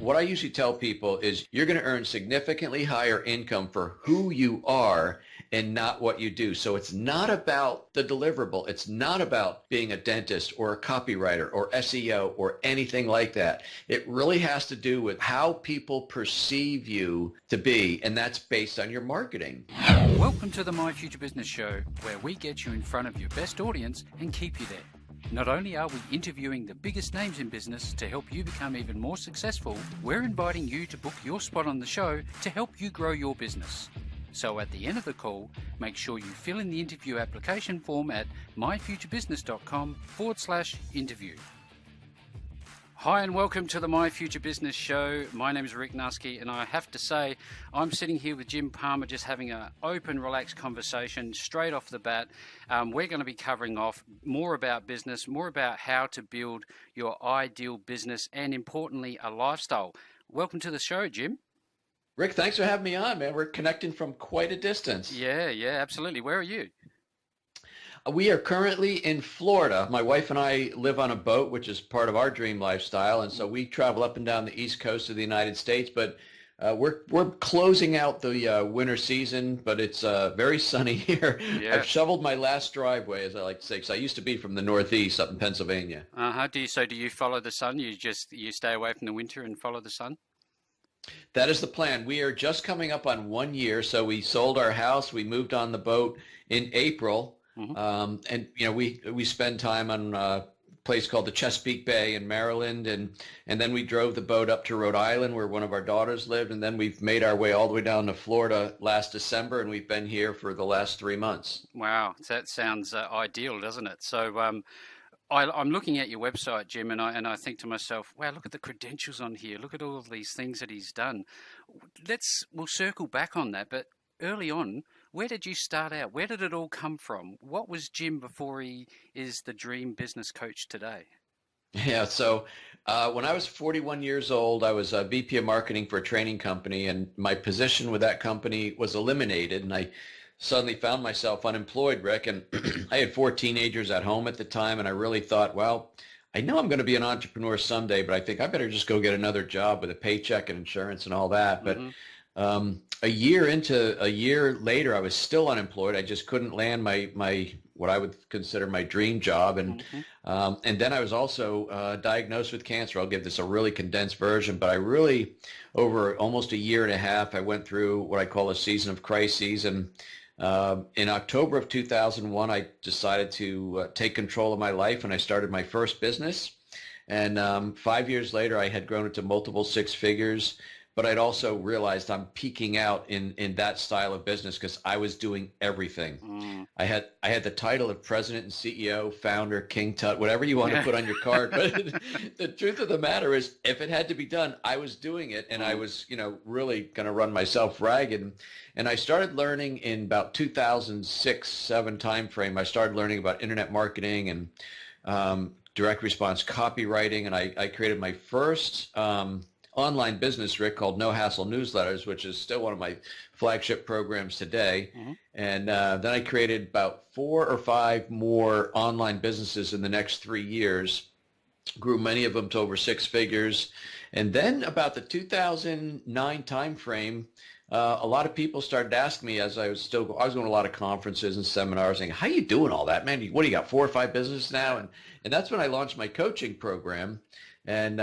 what I usually tell people is you're going to earn significantly higher income for who you are and not what you do. So it's not about the deliverable. It's not about being a dentist or a copywriter or SEO or anything like that. It really has to do with how people perceive you to be, and that's based on your marketing. Welcome to the My Future Business Show, where we get you in front of your best audience and keep you there. Not only are we interviewing the biggest names in business to help you become even more successful, we're inviting you to book your spot on the show to help you grow your business. So at the end of the call, make sure you fill in the interview application form at myfuturebusiness.com/interview. Hi and welcome to the My Future Business Show. My name is Rick Nusky, and I have to say I'm sitting here with Jim Palmer just having an open, relaxed conversation straight off the bat. We're going to be covering off more about business, more about how to build your ideal business, and importantly, a lifestyle. Welcome to the show, Jim. Rick, thanks for having me on, man. We're connecting from quite a distance. Yeah, absolutely. Where are you? We are currently in Florida. My wife and I live on a boat, which is part of our dream lifestyle, and so we travel up and down the East Coast of the United States. But we're closing out the winter season, but it's very sunny here. Yeah. I've shoveled my last driveway, as I like to say, because I used to be from the Northeast up in Pennsylvania. Do you follow the sun? You stay away from the winter and follow the sun? That is the plan. We are just coming up on 1 year, so we sold our house. We moved on the boat in April. Mm-hmm. And we spend time on a place called the Chesapeake Bay in Maryland, and then we drove the boat up to Rhode Island where one of our daughters lived, and then we've made our way all the way down to Florida last December, and we've been here for the last 3 months. Wow, that sounds ideal, doesn't it? So I'm looking at your website, Jim, and I think to myself, wow, look at the credentials on here. Look at all of these things that he's done. We'll circle back on that, but early on, where did you start out? Where did it all come from? What was Jim before he is the dream business coach today? Yeah, so when I was 41 years old, I was a VP of marketing for a training company, and my position with that company was eliminated, and I suddenly found myself unemployed, Rick, and I had 4 teenagers at home at the time, and I really thought, well, I know I'm going to be an entrepreneur someday, but I think I better just go get another job with a paycheck and insurance and all that. But a year later, I was still unemployed. I just couldn't land my what I would consider my dream job, and then I was also diagnosed with cancer. I'll give this a really condensed version, but I really, over almost a year and a half, I went through what I call a season of crises. And in October of 2001, I decided to take control of my life, and I started my first business. And 5 years later, I had grown it to multiple 6 figures. But I'd also realized I'm peaking out in that style of business because I was doing everything. I had the title of president and CEO, founder, King Tut, whatever you want to put on your card. But the truth of the matter is, if it had to be done, I was doing it, and I was, really going to run myself ragged. And I started learning in about 2006-07 timeframe. I started learning about internet marketing and direct response copywriting, and I created my first online business, Rick, called No Hassle Newsletters, which is still one of my flagship programs today. And then I created about 4 or 5 more online businesses in the next 3 years, grew many of them to over 6 figures. And then about the 2009 timeframe, a lot of people started asking me, as I was going to a lot of conferences and seminars, saying, how you doing all that, man? What do you got, 4 or 5 businesses now? And that's when I launched my coaching program, and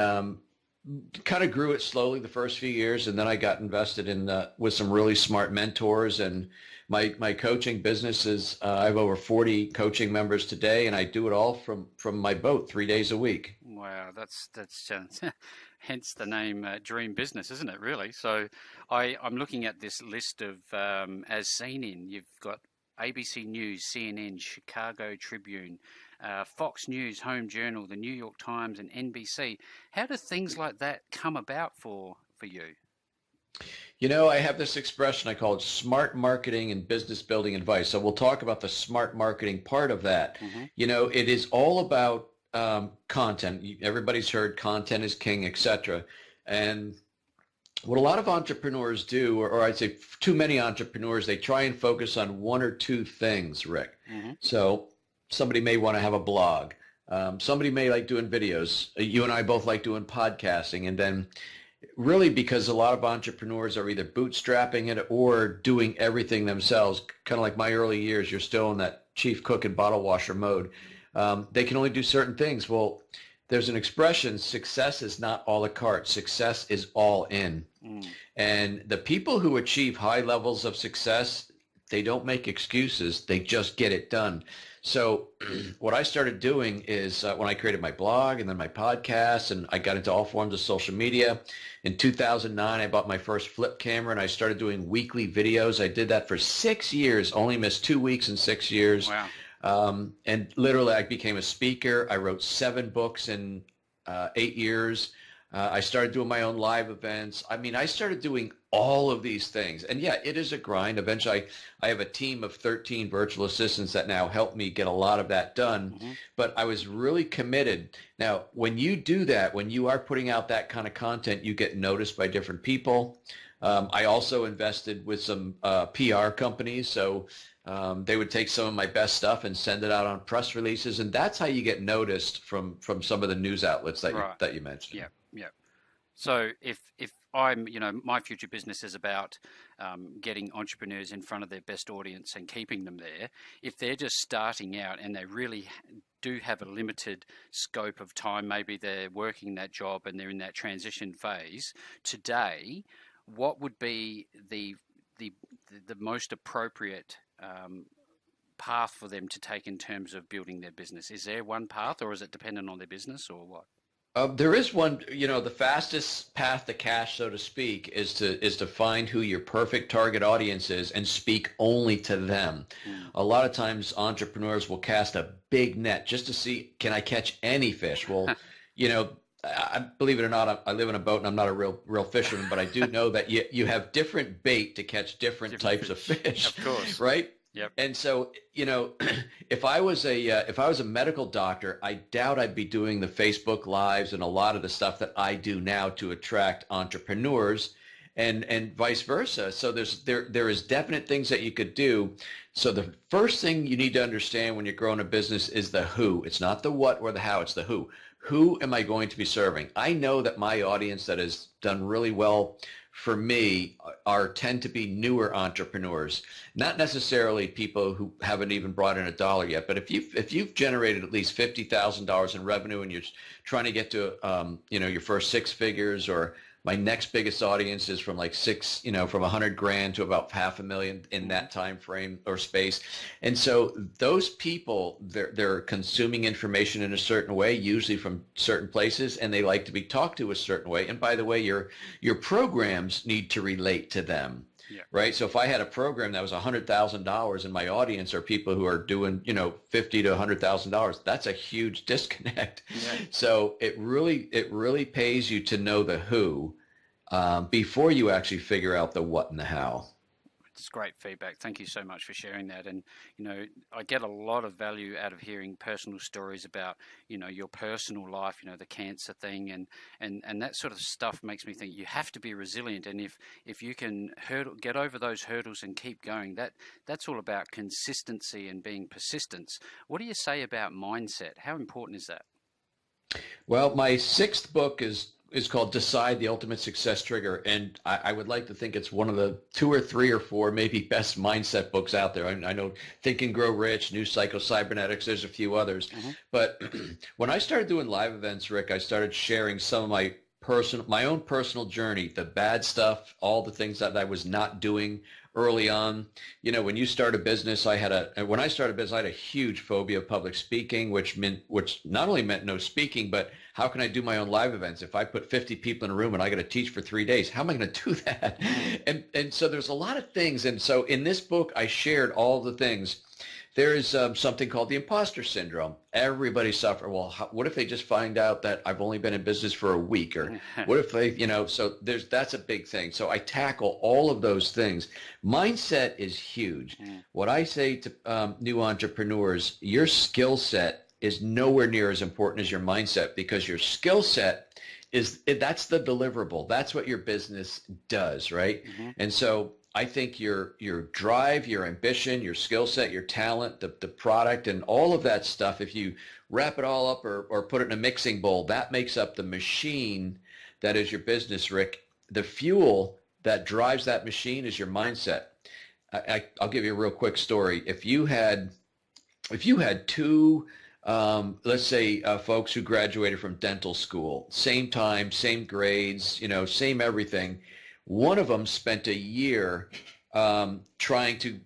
kind of grew it slowly the first few years, and then I got invested in with some really smart mentors, and my coaching business is I have over 40 coaching members today, and I do it all from my boat 3 days a week. Wow, that's hence the name Dream Business, isn't it, really? So I'm looking at this list of as seen in, you've got ABC News, CNN, Chicago Tribune, Fox News, Home Journal, the New York Times, and NBC. How do things like that come about for you? I have this expression, I call it smart marketing and business building advice. So we'll talk about the smart marketing part of that. It is all about content. Everybody's heard content is king, etc. And what a lot of entrepreneurs do, or I'd say too many entrepreneurs, they try and focus on 1 or 2 things, Rick. So somebody may want to have a blog. Somebody may like doing videos. You and I both like doing podcasting. And then Really, because a lot of entrepreneurs are either bootstrapping it or doing everything themselves. Kind of like my early years, you're still in that chief cook and bottle washer mode. They can only do certain things. Well, there's an expression, success is not a la carte. Success is all in. Mm. And the people who achieve high levels of success, they don't make excuses. They just get it done. So what I started doing is when I created my blog and then my podcast, and I got into all forms of social media. In 2009, I bought my first flip camera and I started doing weekly videos. I did that for 6 years, only missed 2 weeks in 6 years. Wow. And literally I became a speaker. I wrote 7 books in 8 years. I started doing my own live events. I mean, I started doing all of these things. And yeah, it is a grind. Eventually, I have a team of 13 virtual assistants that now help me get a lot of that done. Mm-hmm. But I was really committed. Now, when you do that, when you are putting out that kind of content, you get noticed by different people. I also invested with some PR companies. So they would take some of my best stuff and send it out on press releases. And that's how you get noticed from some of the news outlets that you mentioned. Yeah. Yeah. So if I'm, my future business is about getting entrepreneurs in front of their best audience and keeping them there. If they're just starting out and they really do have a limited scope of time, maybe they're working that job and they're in that transition phase today, what would be the most appropriate path for them to take in terms of building their business? Is there one path, or is it dependent on their business, or what? There is one, the fastest path to cash, so to speak, is to find who your perfect target audience is and speak only to them. Mm. A lot of times entrepreneurs will cast a big net just to see, can I catch any fish? Well, I believe it or not, I live in a boat and I'm not a real fisherman, but I do know that you have different bait to catch different types of fish. Of course. Right? Yep. And so, if I was a medical doctor, I doubt I'd be doing the Facebook Lives and a lot of the stuff that I do now to attract entrepreneurs, and vice versa. So there is definite things that you could do. So the first thing you need to understand when you're growing a business is the who. It's not the what or the how. It's the who. Who am I going to be serving? I know that my audience that has done really well for me tend to be newer entrepreneurs, not necessarily people who haven't even brought in $1 yet. But if you've generated at least $50,000 in revenue and you're trying to get to your first 6 figures, or my next biggest audience is from from 100 grand to about $500,000 in that time frame or space. And so those people, they're consuming information in a certain way, usually from certain places, and they like to be talked to a certain way. And by the way, your programs need to relate to them. Yeah. Right. So if I had a program that was $100,000 and my audience are people who are doing, $50,000 to $100,000, that's a huge disconnect. Yeah. So it really pays you to know the who before you actually figure out the what and the how. It's great feedback. Thank you so much for sharing that. And, I get a lot of value out of hearing personal stories about, your personal life, the cancer thing and that sort of stuff makes me think you have to be resilient. And if you can get over those hurdles and keep going, that's all about consistency and being persistent. What do you say about mindset? How important is that? Well, my 6th book is called Decide, the Ultimate Success Trigger. And I would like to think it's one of the 2 or 3 or 4 maybe best mindset books out there. I know Think and Grow Rich, New Cycle Cybernetics, there's a few others. Mm-hmm. But when I started doing live events, Rick, I started sharing some of my own personal journey, the bad stuff, all the things that I was not doing early on. When you start a business, I had a huge phobia of public speaking, which not only meant no speaking, but how can I do my own live events? If I put 50 people in a room and I got to teach for 3 days, how am I going to do that? And so there's a lot of things. And so in this book, I shared all the things. There is something called the imposter syndrome. Everybody suffers. Well, what if they just find out that I've only been in business for a week? Or what if they, so that's a big thing. So I tackle all of those things. Mindset is huge. What I say to new entrepreneurs, your skill set is nowhere near as important as your mindset, because your skill set that's the deliverable. That's what your business does, right? Mm-hmm. And so I think your drive, your ambition, your skill set, your talent, the product, and all of that stuff, if you wrap it all up or put it in a mixing bowl, that makes up the machine that is your business, Rick, the fuel that drives that machine is your mindset. I'll give you a real quick story. If you had two, let's say, folks who graduated from dental school, same time, same grades, same everything. One of them spent a year trying to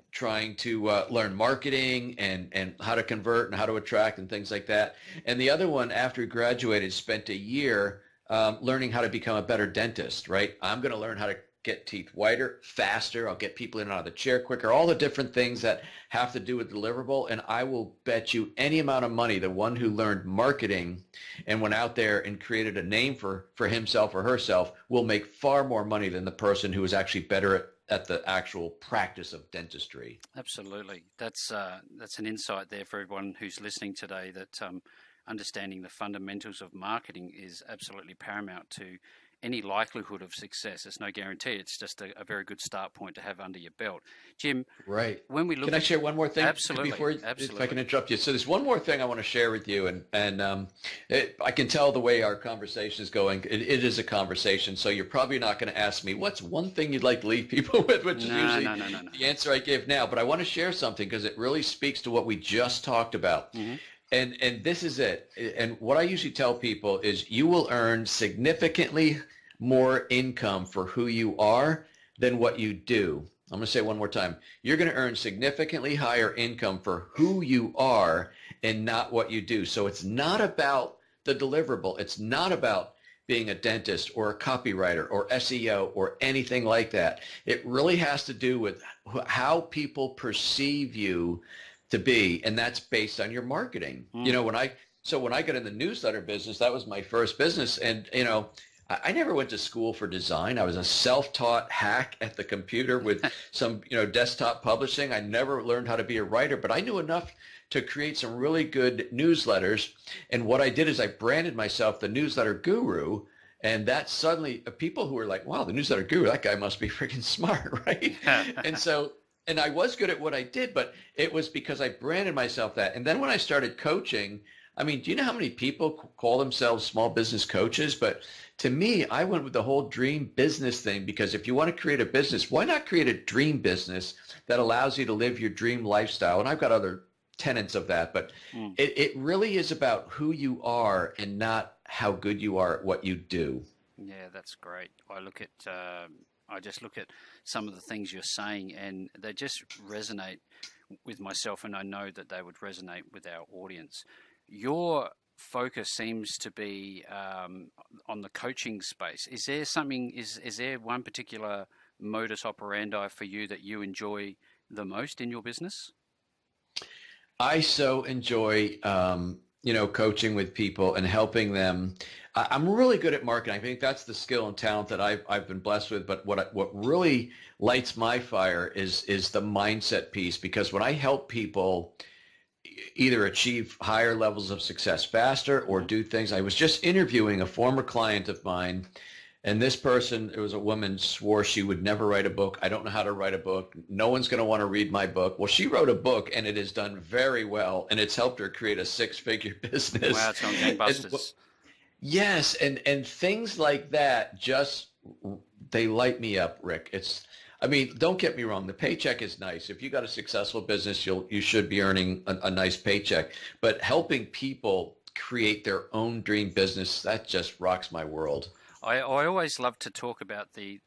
learn marketing and how to convert and how to attract and things like that. And the other one, after he graduated, spent a year learning how to become a better dentist, right? I'm going to learn how to get teeth whiter, faster. I'll get people in and out of the chair quicker, all the different things that have to do with deliverable. And I will bet you any amount of money, the one who learned marketing and went out there and created a name for himself or herself will make far more money than the person who is actually better at the actual practice of dentistry. Absolutely. That's an insight there for everyone who's listening today, that understanding the fundamentals of marketing is absolutely paramount to any likelihood of success. It's no guarantee. It's just a very good start point to have under your belt. Jim, right. When we look, can I share one more thing? Absolutely. If I can interrupt you. So there's one more thing I want to share with you, and I can tell the way our conversation is going. It is a conversation, so you're probably not going to ask me, what's one thing you'd like to leave people with, which is usually the answer I give now. But I want to share something because it really speaks to what we just talked about. Mm-hmm. And this is it. And what I usually tell people is you will earn significantly more income for who you are than what you do. I'm going to say it one more time. You're going to earn significantly higher income for who you are and not what you do. So it's not about the deliverable. It's not about being a dentist or a copywriter or SEO or anything like that. It really has to do with how people perceive you to be, and that's based on your marketing. When I got in the newsletter business, that was my first business, and I never went to school for design. I was a self-taught hack at the computer with some desktop publishing. I never learned how to be a writer, but I knew enough to create some really good newsletters. And what I did is I branded myself the newsletter guru, and that suddenly people who were like, wow, the newsletter guru, that guy must be freaking smart, right? And I was good at what I did, but it was because I branded myself that. And then when I started coaching, I mean, do you know how many people call themselves small business coaches? But to me, I went with the whole dream business thing, because if you want to create a business, why not create a dream business that allows you to live your dream lifestyle? And I've got other tenets of that, but it really is about who you are and not how good you are at what you do. Yeah, that's great. I just look at some of the things you're saying, and they just resonate with myself, and I know that they would resonate with our audience. Your focus seems to be on the coaching space. Is there something? Is there one particular modus operandi for you that you enjoy the most in your business? I so enjoy coaching with people and helping them. I'm really good at marketing. I think that's the skill and talent that I've been blessed with. But what really lights my fire is the mindset piece, because when I help people either achieve higher levels of success faster or do things. I was just interviewing a former client of mine, and this person, it was a woman, swore she would never write a book. I don't know how to write a book. No one's going to want to read my book. Well, she wrote a book, and it has done very well, and it's helped her create a six-figure business. Wow, it's on gangbusters. Yes, and things like that just, they light me up, Rick. Don't get me wrong. The paycheck is nice. If you got a successful business, you should be earning a nice paycheck. But helping people create their own dream business, that just rocks my world. I always love to talk about the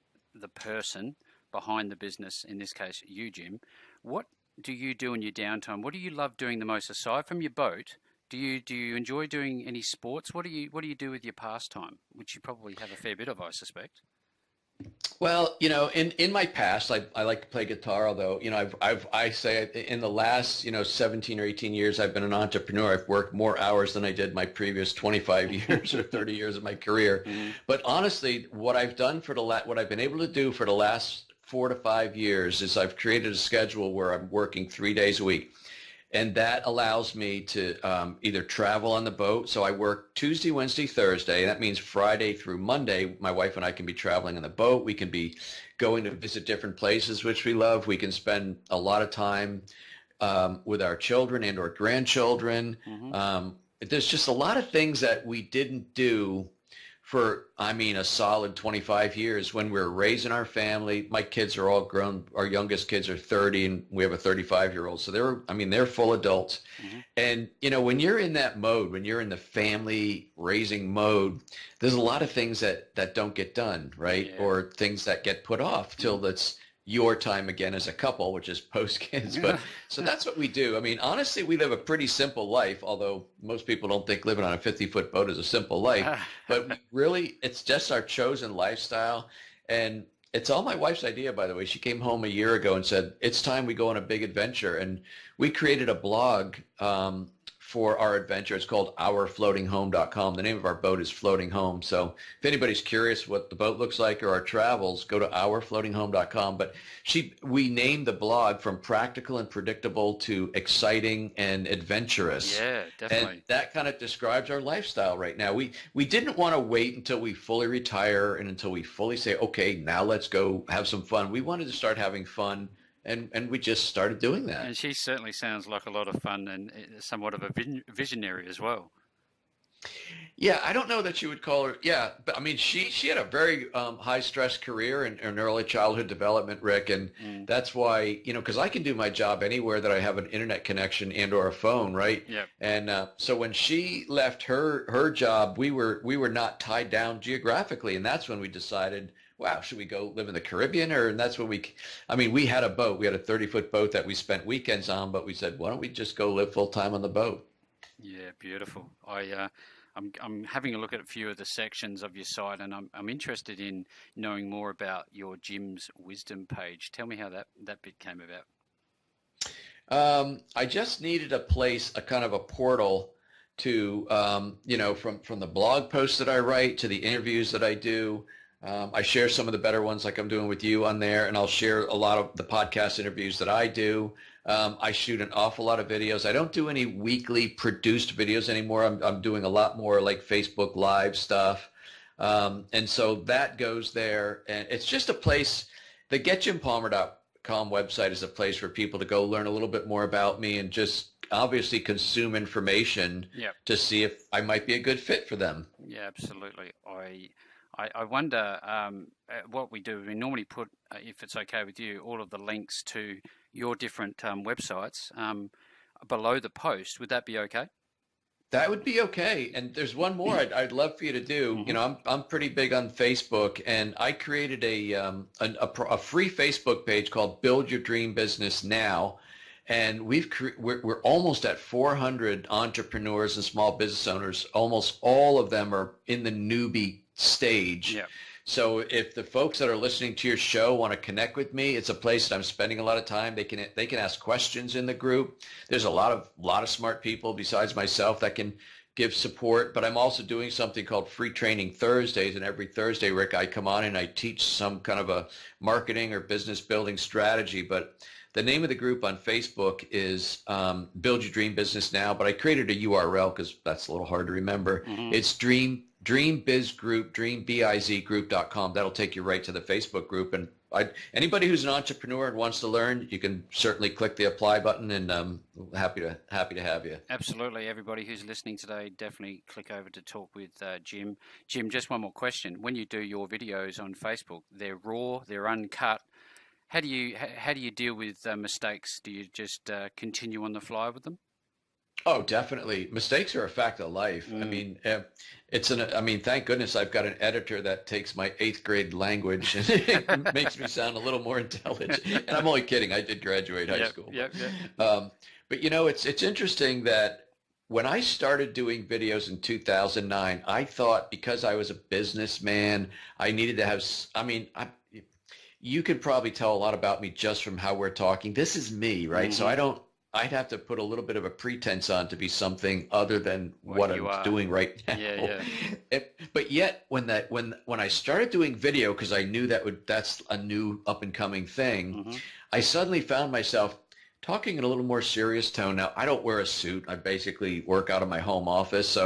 person behind the business, in this case, you, Jim. What do you do in your downtime? What do you love doing the most aside from your boat? Do you enjoy doing any sports? What do you do with your pastime, which you probably have a fair bit of, I suspect? Well, in my past, I like to play guitar, although, I say in the last, 17 or 18 years, I've been an entrepreneur. I've worked more hours than I did my previous 25 years or 30 years of my career. Mm-hmm. But honestly, what I've done what I've been able to do for the last 4 to 5 years is I've created a schedule where I'm working 3 days a week. And that allows me to either travel on the boat. So I work Tuesday, Wednesday, Thursday. That means Friday through Monday, my wife and I can be traveling on the boat. We can be going to visit different places, which we love. We can spend a lot of time with our children and or grandchildren. Mm-hmm. There's just a lot of things that we didn't do for, I mean, a solid 25 years when we were raising our family. My kids are all grown. Our youngest kids are 30 and we have a 35-year-old. So they're full adults. Hmm. And, when you're in that mode, when you're in the family raising mode, there's a lot of things that don't get done, right? Yeah. Or things that get put off till that's your time again as a couple, which is post kids. But so that's what we do. I mean, honestly, we live a pretty simple life, although most people don't think living on a 50-foot boat is a simple life. But it's just our chosen lifestyle. And it's all my wife's idea, by the way. She came home a year ago and said, it's time we go on a big adventure. And we created a blog for our adventure. It's called ourfloatinghome.com. The name of our boat is Floating Home. So if anybody's curious what the boat looks like or our travels, go to ourfloatinghome.com. But we named the blog from practical and predictable to exciting and adventurous. Yeah, definitely. And that kind of describes our lifestyle right now. We didn't want to wait until we fully retire and until we fully say, okay, now let's go have some fun. We wanted to start having fun. And we just started doing that. And she certainly sounds like a lot of fun and somewhat of a visionary as well. Yeah, I don't know that you would call her. Yeah, but I mean, she had a very high stress career in early childhood development, Rick, and that's why because I can do my job anywhere that I have an internet connection and or a phone, right? Yeah. And so when she left her job, we were not tied down geographically, and that's when we decided, wow, should we go live in the Caribbean? And that's when we had a boat. We had a 30-foot boat that we spent weekends on, but we said, why don't we just go live full time on the boat? Yeah, beautiful. I'm having a look at a few of the sections of your site, and I'm interested in knowing more about your Jim's Wisdom page. Tell me how that bit came about. I just needed a place, a kind of a portal to, from the blog posts that I write to the interviews that I do. I share some of the better ones like I'm doing with you on there, and I'll share a lot of the podcast interviews that I do. I shoot an awful lot of videos. I don't do any weekly produced videos anymore. I'm doing a lot more like Facebook Live stuff. And so that goes there. And it's just a place, the getjimpalmer.com website is a place for people to go learn a little bit more about me and just obviously consume information to see if I might be a good fit for them. Yeah, absolutely. I wonder what we do. We normally put, if it's okay with you, all of the links to your different websites below the post. Would that be okay? That would be okay. And there's one more I'd love for you to do. I'm pretty big on Facebook, and I created a free Facebook page called Build Your Dream Business Now. And we're almost at 400 entrepreneurs and small business owners. Almost all of them are in the newbie stage. Yeah. So if the folks that are listening to your show want to connect with me, it's a place that I'm spending a lot of time. They can ask questions in the group. There's a lot of smart people besides myself that can give support, but I'm also doing something called Free Training Thursdays, and every Thursday, Rick, I come on and I teach some kind of a marketing or business building strategy. But the name of the group on Facebook is Build Your Dream Business Now, but I created a URL because that's a little hard to remember. It's DreamBizGroup, DreamBizGroup.com. That'll take you right to the Facebook group. And anybody who's an entrepreneur and wants to learn, you can certainly click the apply button, and happy to have you. Absolutely. Everybody who's listening today, definitely click over to talk with Jim. Jim, just one more question. When you do your videos on Facebook, they're raw, they're uncut. How do you deal with mistakes? Do you just continue on the fly with them? Oh, definitely. Mistakes are a fact of life. I mean, thank goodness I've got an editor that takes my 8th grade language and makes me sound a little more intelligent. And I'm only kidding. I did graduate high school. Yep. But it's interesting that when I started doing videos in 2009, I thought because I was a businessman, I needed to have, you could probably tell a lot about me just from how we're talking. This is me, right? So I'd have to put a little bit of a pretense on to be something other than what I'm doing right now. Yeah. But yet when I started doing video, because I knew that's a new up and coming thing, I suddenly found myself talking in a little more serious tone. Now, I don't wear a suit. I basically work out of my home office.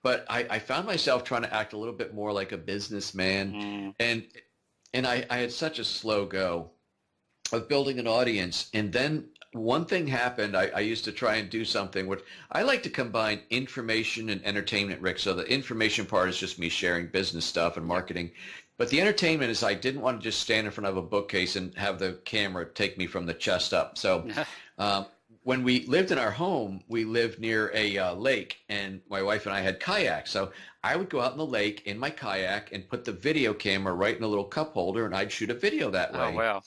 But I found myself trying to act a little bit more like a businessman. And I had such a slow go of building an audience. And then one thing happened. I used to try and do something which I like to combine information and entertainment, Rick. So the information part is just me sharing business stuff and marketing. But the entertainment is I didn't want to just stand in front of a bookcase and have the camera take me from the chest up. So when we lived in our home, we lived near a lake, and my wife and I had kayaks. So I would go out in the lake in my kayak and put the video camera right in a little cup holder, and I'd shoot a video that way. Oh, wow.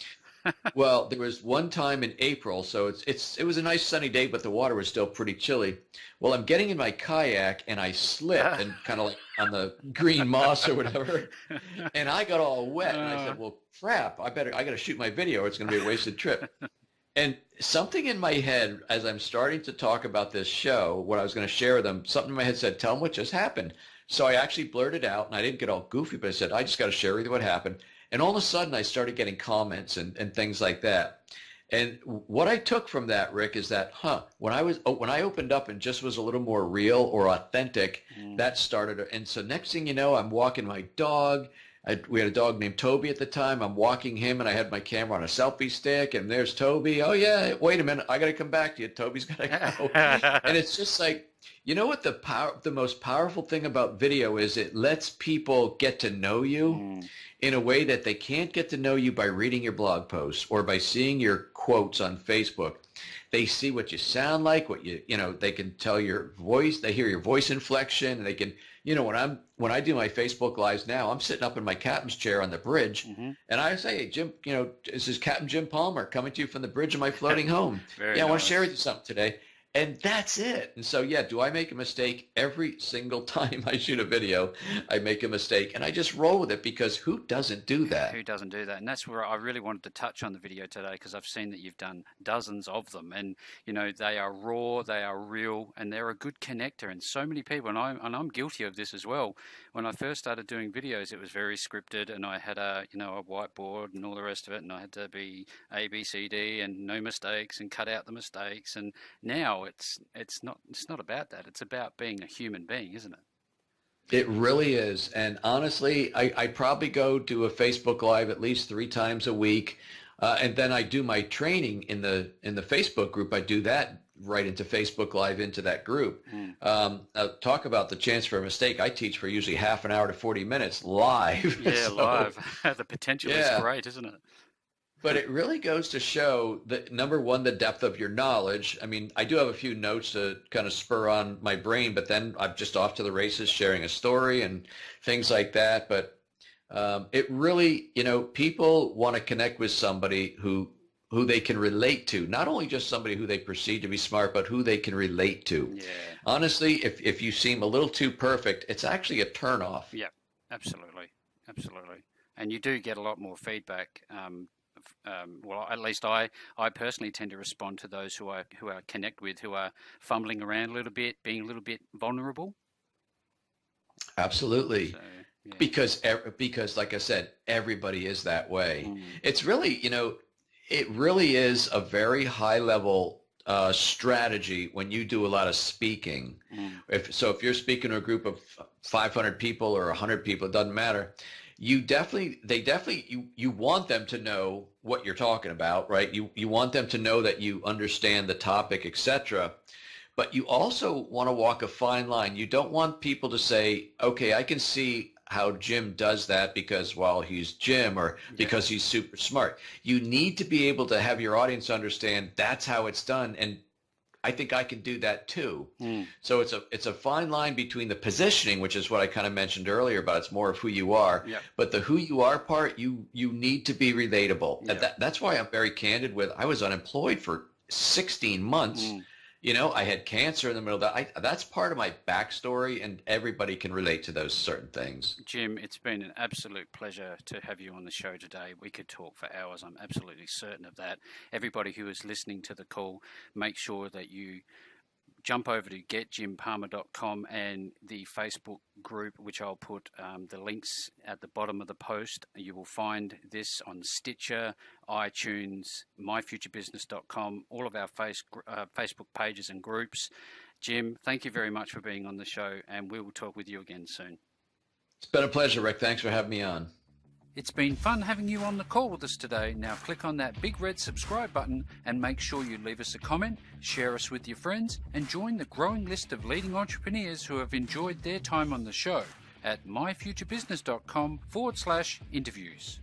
Well, there was one time in April, so it was a nice sunny day, but the water was still pretty chilly. Well, I'm getting in my kayak and I slipped and kind of like on the green moss or whatever, and I got all wet. And I said, "Well, crap! I got to shoot my video, or it's going to be a wasted trip." And something in my head, as I'm starting to talk about this show, what I was going to share with them, something in my head said, "Tell them what just happened." So I actually blurted out, and I didn't get all goofy, but I said, "I just got to share with you what happened." And all of a sudden, I started getting comments and things like that. And what I took from that, Rick, is that, when I opened up and just was a little more real or authentic, that started. And so next thing you know, I'm walking my dog. We had a dog named Toby at the time. I'm walking him, and I had my camera on a selfie stick, and there's Toby. Oh, yeah, wait a minute. I got to come back to you. Toby's got to go. And it's just like, you know what the most powerful thing about video is? It lets people get to know you in a way that they can't get to know you by reading your blog posts or by seeing your quotes on Facebook. They see what you sound like, they can tell your voice, they hear your voice inflection, and they can, when I do my Facebook Lives now, I'm sitting up in my captain's chair on the bridge, and I say, "Hey, Jim, this is Captain Jim Palmer coming to you from the bridge of my floating home. I want to share with you something today." And that's it. And so, do I make a mistake? Every single time I shoot a video, I make a mistake. And I just roll with it, because who doesn't do that? Who doesn't do that? And that's where I really wanted to touch on the video today, because I've seen that you've done dozens of them. And, they are raw, they are real, and they're a good connector. And so many people, and I'm guilty of this as well. When I first started doing videos, it was very scripted, and I had a whiteboard and all the rest of it. And I had to be A, B, C, D, and no mistakes, and cut out the mistakes. And now it's not about that. It's about being a human being, isn't it? It really is. And honestly, I probably go to a Facebook Live at least 3 times a week. And then I do my training in the Facebook group. I do that right into Facebook Live into that group. Talk about the chance for a mistake. I teach for usually half an hour to 40 minutes live. Yeah, live. The potential is great, isn't it? But it really goes to show that, number one, the depth of your knowledge. I mean, I do have a few notes to kind of spur on my brain, but then I'm just off to the races sharing a story and things like that. But it really, people want to connect with somebody who they can relate to, not only just somebody who they perceive to be smart, but who they can relate to. Yeah. Honestly, if you seem a little too perfect, it's actually a turnoff. Yeah, absolutely. Absolutely. And you do get a lot more feedback. Well, at least I personally tend to respond to those who I connect with, who are fumbling around a little bit, being a little bit vulnerable. Absolutely. So, yeah. Because like I said, everybody is that way. It's really, it really is a very high level strategy when you do a lot of speaking. If you're speaking to a group of 500 people or 100 people, it doesn't matter. You want them to know what you're talking about, right? You want them to know that you understand the topic, etc. But you also want to walk a fine line. You don't want people to say, "Okay, I can see how Jim does that because, well, he's Jim, or because he's super smart." You need to be able to have your audience understand that's how it's done, and I think I can do that too. So it's a fine line between the positioning, which is what I kind of mentioned earlier, but it's more of who you are. But the who you are part, you need to be relatable. That's why I'm very candid with, I was unemployed for 16 months. I had cancer in the middle of that. That's part of my backstory, and everybody can relate to those certain things. Jim, it's been an absolute pleasure to have you on the show today. We could talk for hours. I'm absolutely certain of that. Everybody who is listening to the call, make sure that you jump over to getjimpalmer.com and the Facebook group, which I'll put the links at the bottom of the post. You will find this on Stitcher, iTunes, myfuturebusiness.com, all of our Facebook pages and groups. Jim, thank you very much for being on the show, and we will talk with you again soon. It's been a pleasure, Rick. Thanks for having me on. It's been fun having you on the call with us today. Now click on that big red subscribe button and make sure you leave us a comment, share us with your friends, and join the growing list of leading entrepreneurs who have enjoyed their time on the show at myfuturebusiness.com/interviews.